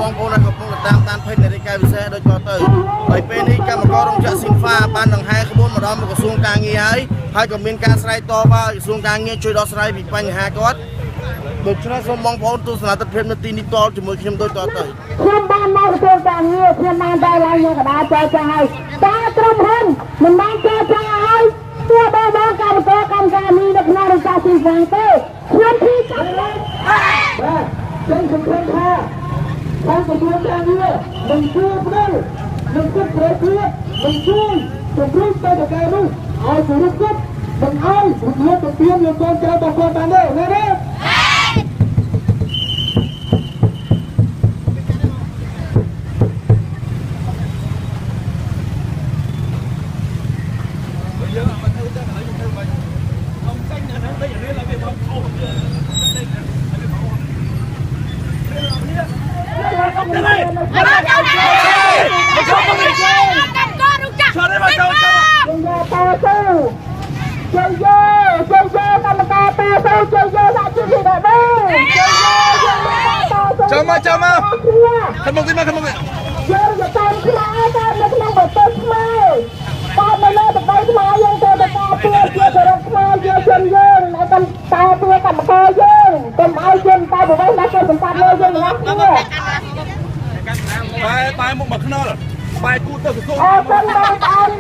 បងប្អូនដែលកំពុងតាមដានភេទនារីកាយពិសេសដូចតទៅហើយពេលនេះកម្មកររោងចក្រស៊ីនហ្វាបានដង្ហែក្បួនមកដល់ក្រសួងការងារហើយក៏មានការស្រ័យតបក្រសួងការងារជួយដោះស្រាយពីបញ្ហាគាត់ដូច្នេះសូមបងប្អូនទស្សនាទស្សនវិជ្ជានៅទីនេះតជាមួយខ្ញុំដូចតទៅខ្ញុំបានមកក្រសួងការងារខ្ញុំបានតែឡើងយកកដាចចចាហើយតែក្រុមហ៊ុនមិនបានចចាហើយទោះបីបងកម្មការនេះនៅក្នុងរោងចក្រស៊ីនហ្វាទេខ្ញុំភីចាប់បាទចឹងខ្ញុំឃើញថាខាងក្រសួងការងារនឹងជួយផ្ដល់នឹងគិតប្រេទៀតនឹងជួយជំរុញទៅដល់ការនោះឲ្យពលរដ្ឋមិនឲ្យលោកទៅទៀមលោកកូនចៅរបស់គាត់បានទេណាទេចាំមកខាងមុខទីមកខាងមុខនេះយើងទៅតាមខ្មែរតាមនៅក្នុងប្រទេសខ្មែរតាមនៅលើប្រទេសខ្មែរយើងទៅទៅការពារជាសរុបខ្មែរជាជនយើងហើយតាមតាពារកម្មករយើងកុំឲ្យជនតែប្រវត្តិដល់ជនសម្បត្តិលើយើងណាបែមុខមកខ្នល់បែគូទៅក្រសួងអរគុណបងប្អូន